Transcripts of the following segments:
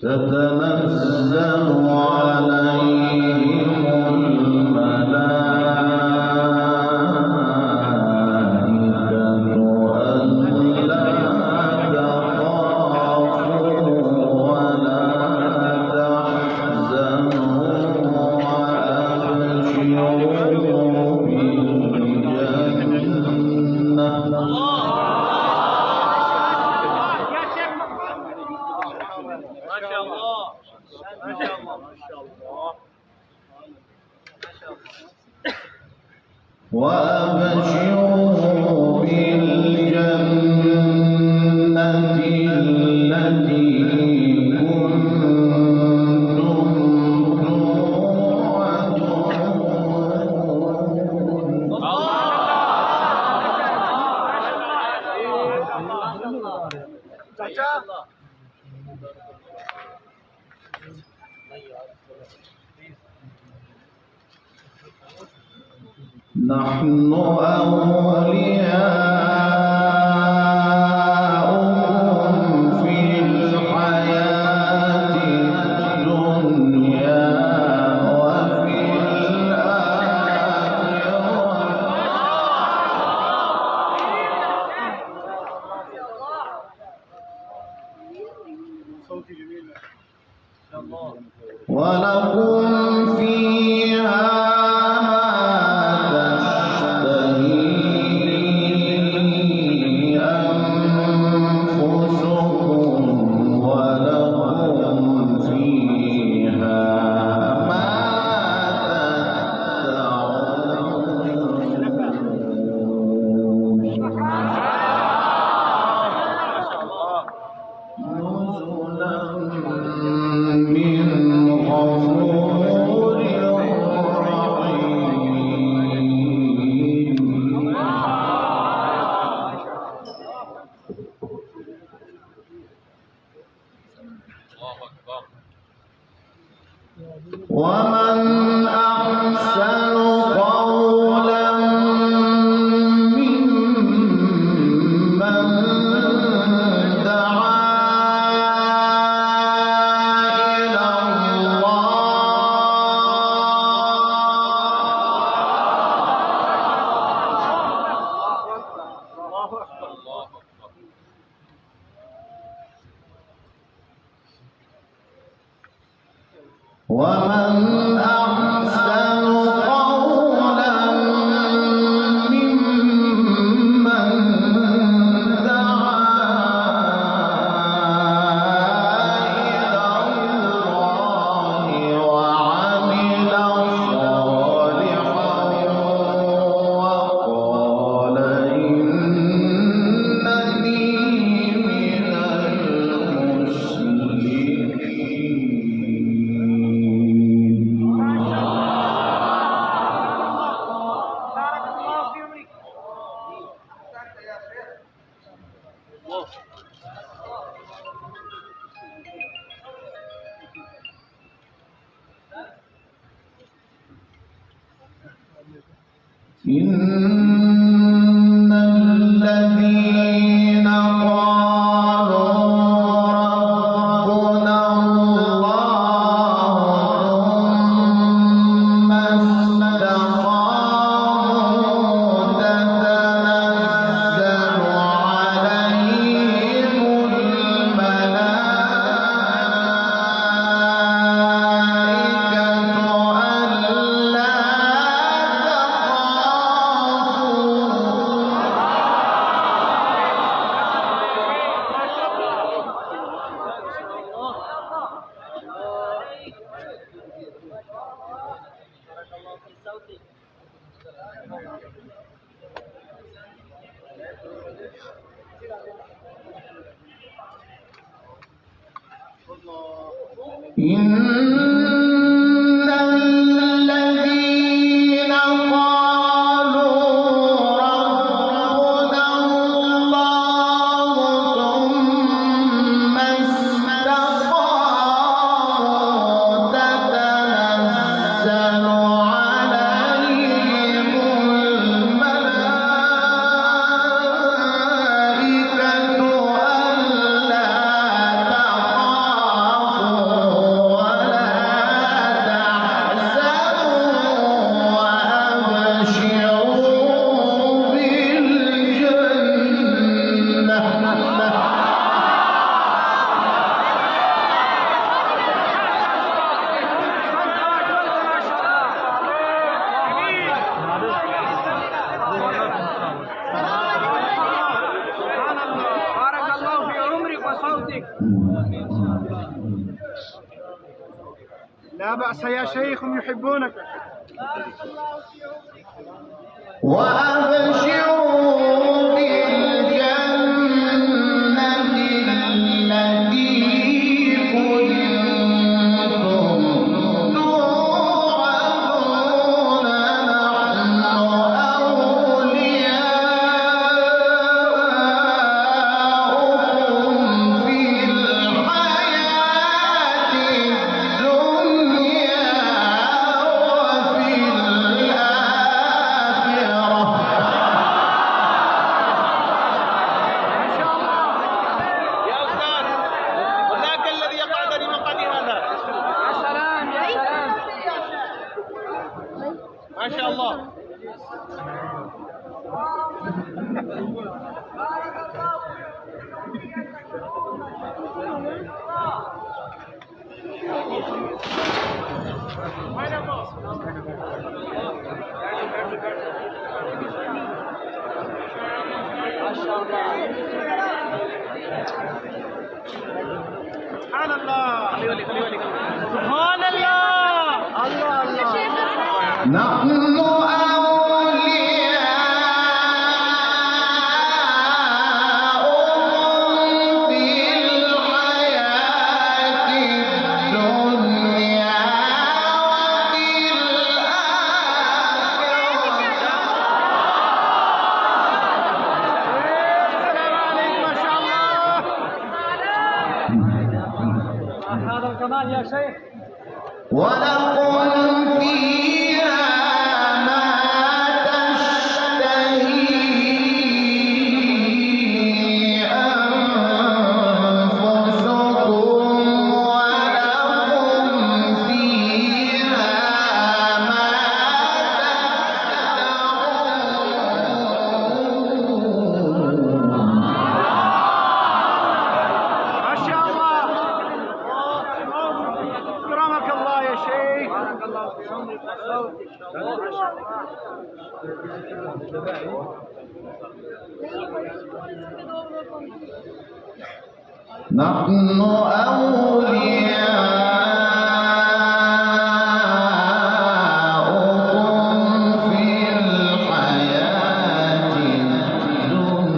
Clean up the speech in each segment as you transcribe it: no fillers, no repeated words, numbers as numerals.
تتنزل عليهم وأبشروا بالجنة التي كنتم نحن أولياؤكم في الحياة الدنيا وفي الآخرة ولكم فيها ومن أحسن قولا ممن دعا إلى ومن أحسن قولا ممن دعا إلى الله وعمل صالحا وقال إنني من إن الذين قالوا إن الذين قالوا ربنا الله ثم استقاموا تتنزل عليهم الملائكة ألا تخافوا ولا تحزنوا وأبشروا بالجنة. بارك الله في عمرك وصوتك. لا بأس يا شيخ، هم يحبونك. وأبشروا بالجنة التي كنتم توعدون. نحن أولياؤكم في الحياة الدنيا وفي الآخرة. ما شاء الله. يا أستاذ، وذاك الذي يقعدني مقعدي هذا. يا سلام يا سلام. ما شاء الله. سبحان الله. خليه. سبحان الله. الله الله. نحن أولياؤكم في الحياة الدنيا وفي السلام عليكم. ما شاء الله. هذا الكمال يا شيخ. ولكم فيها ما تشتهي أنفسكم ولكم فيها ما تدعون. ما شاء الله. أكرمك الله يا شيخ. بارك الله في عمرك وصوتك. ما شاء الله. نحن أولياؤكم في الحياة الدنيا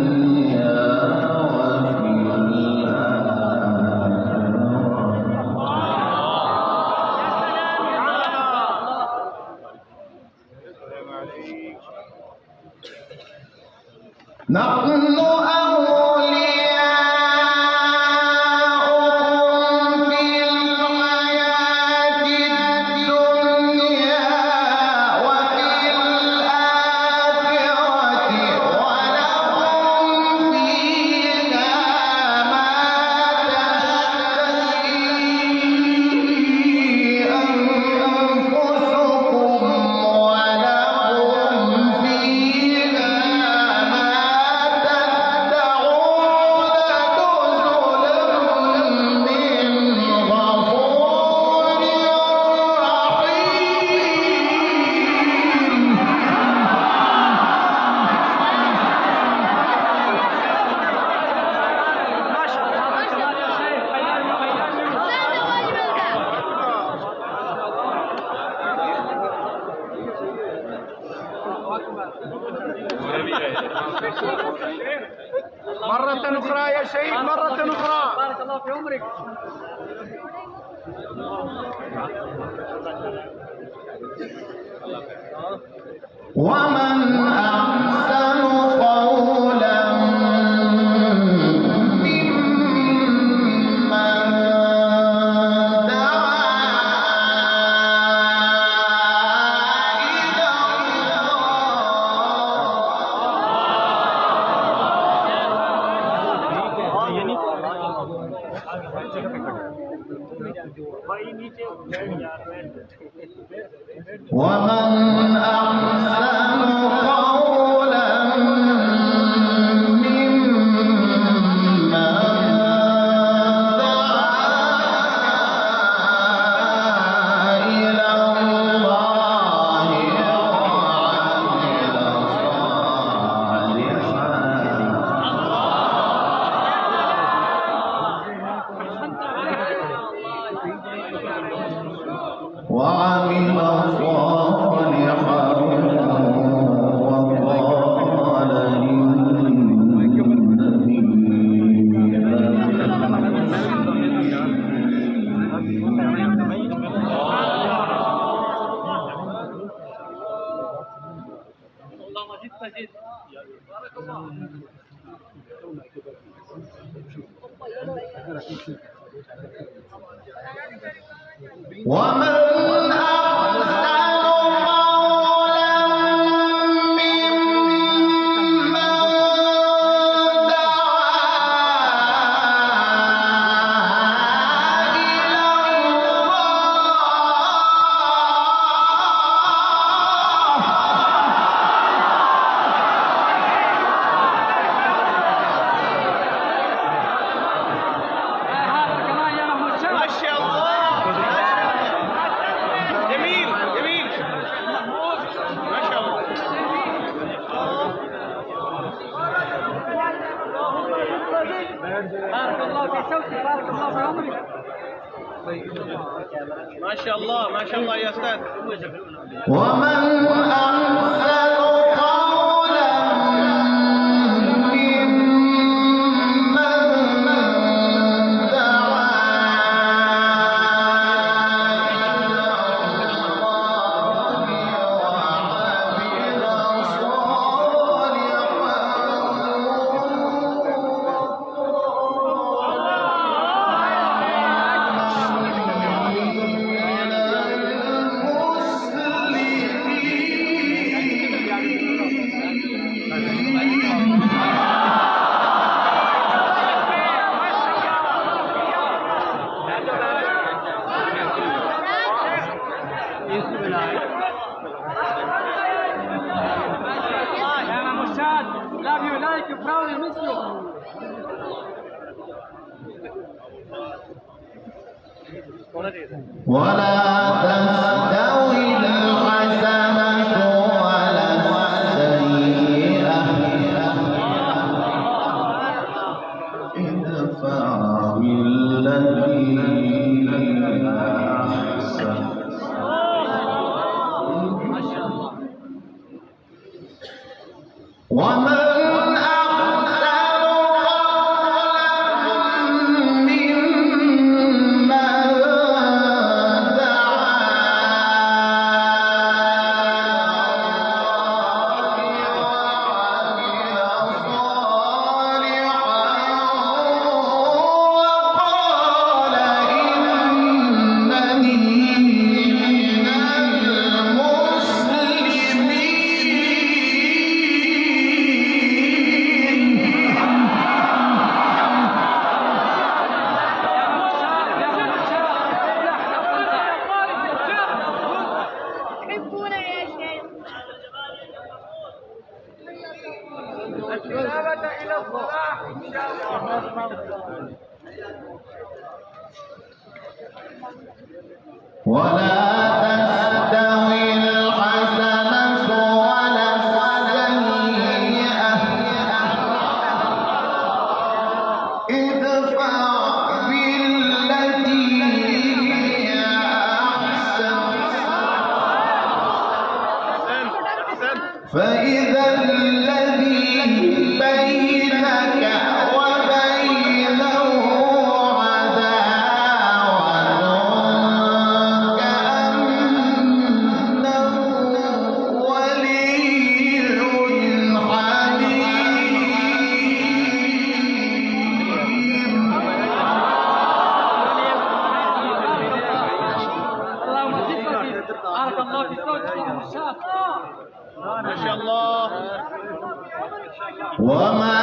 وفي الآخرة. نحن أولياؤكم في الحياة الله في عمرك. ومن أحسن قولا ممن دعا إلى ومن أحسن قولا ممن دعا إلى الله وعمل صالحا وقال ومن أحسن قولا ممن دعا إلى ما شاء الله. جميل جميل ما شاء الله. بارك الله في صوتك، بارك الله في عمرك. ما شاء الله ما شاء الله يا أستاذ. ومن أحسن قولا ممن دعا إلى الله Love you, like you, proud and miss you. ولا تستوي الحسنة ولا السيئة ادفع بالتي أحسن ومن أحسن قولا ممن دعا وعمل صالحا وقال إنني من تحبونا يا شيخ. الإجابة إلى الصلاح إن شاء الله. ولا تستوي الحسنة ولا السيئة ادفع بالتي هي أحسن فإذا الذي بينك وبينه ما شاء الله. وما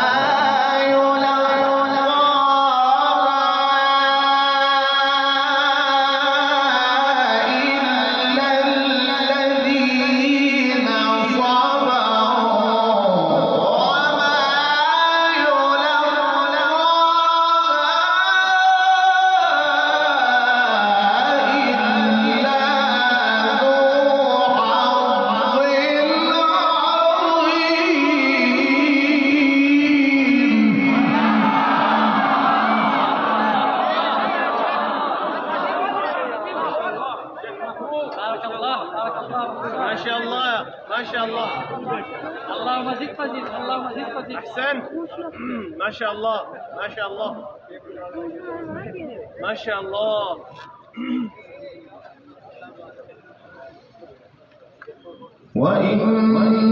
ما شاء الله ما شاء الله. اللهم زد فزد، اللهم زد فزد. أحسنت. ما شاء الله ما شاء الله ما شاء الله. وإما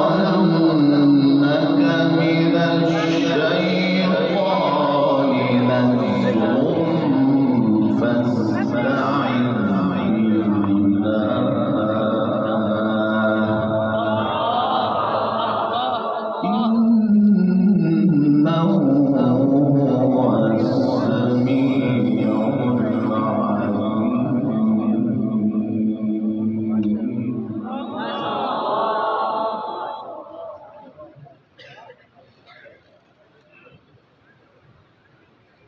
ينزغنك من الشيطان نزغ فاستعذ بالله إنه هو السميع العليم.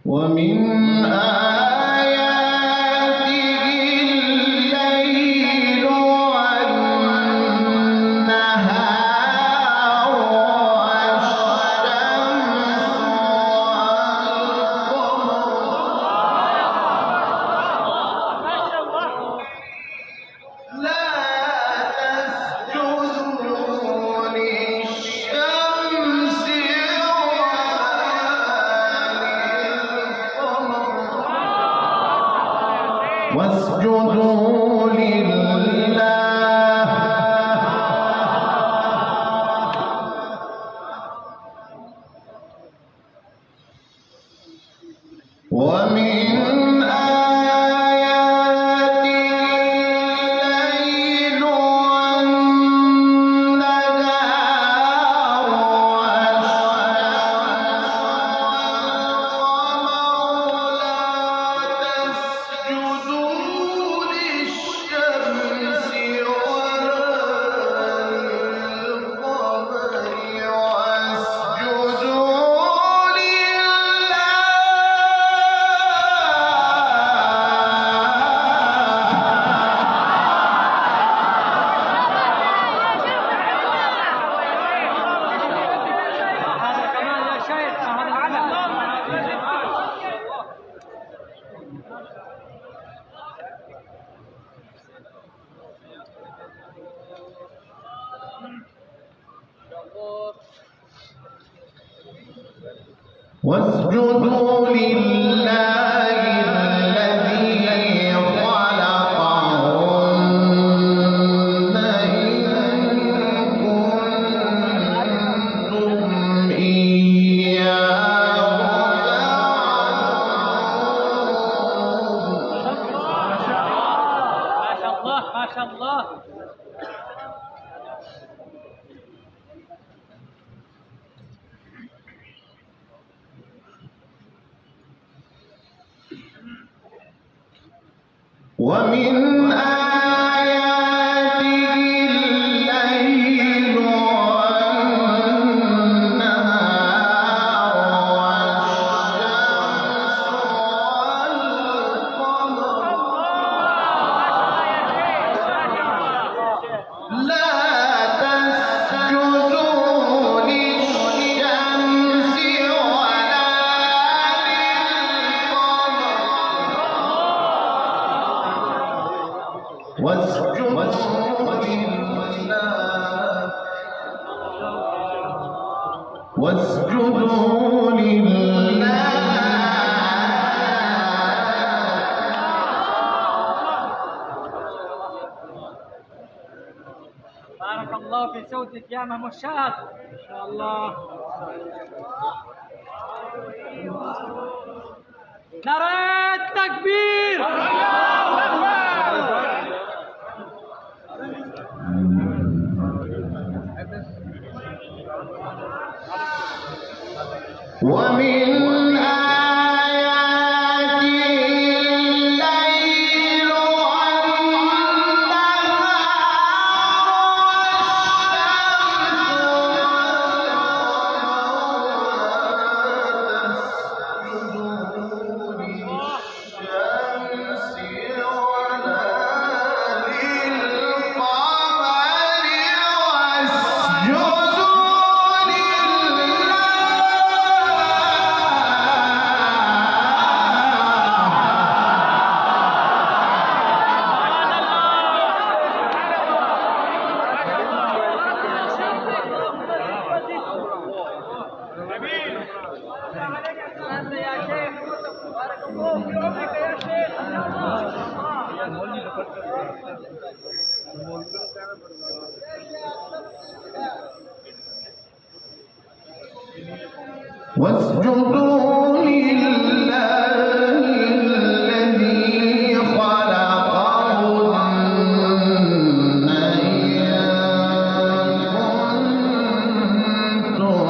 ومن آياته الليل والنهار والشمس والقمر لا تسجدوا للشمس واسجدوا لله ومن آياته الليل والنهار هذا كمان يا شيخ، هذا واسجدوا لله الذي خلقهن إن كنتم إياه ما شاء الله ما شاء الله. ومن آياته الليل والنهار والشمس والقمر لا تسجدوا للشمس ولا للقمر واسجدوا لله واسجدوا لله بارك الله في صوتك يا مشاهد. ما شاء الله. نعرة التكبير. ومن آياته الليل واسجدوا لله الذي خلقهن إن كنتم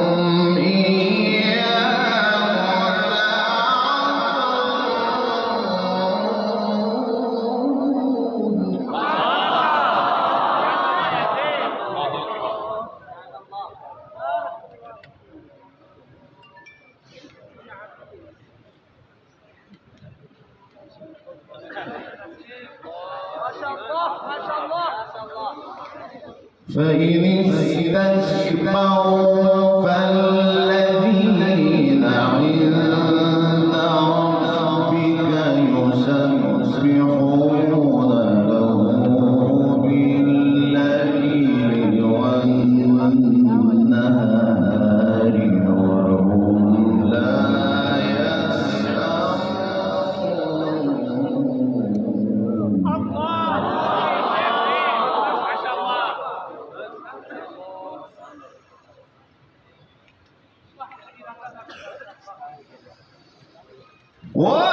فإن استكبروا فالذين عند ربك يسبحون له بالليل والنهار وهم لا ومن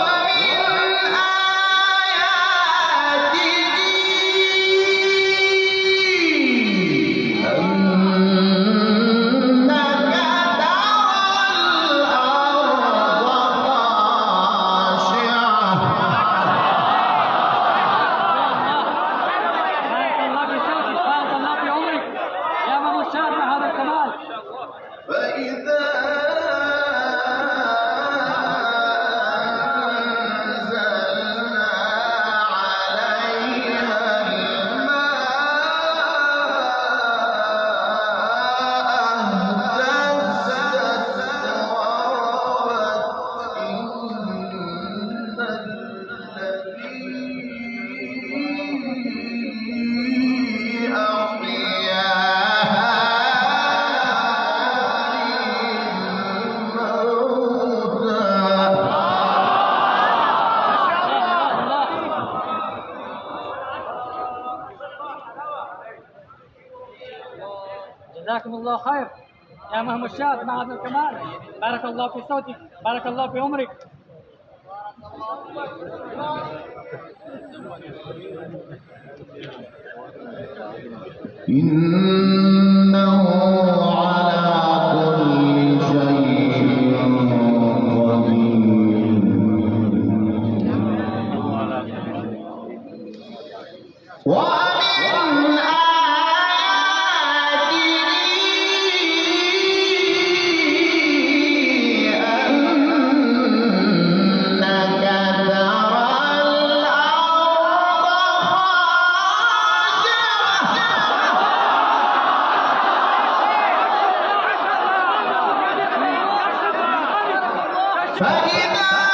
آياته أنك ترى الأرض خاشعة بارك الله بعمرك يا من مشاهد هذا الكمال. فإذا أنزلنا عليها الماء اهتزت وربت إن الذي أحياها جزاكم الله خير يا مهم الشاب مع هذا الكمال. بارك الله في صوتك، بارك الله في عمرك. إنه على كل شيء قدير. ومن فإذا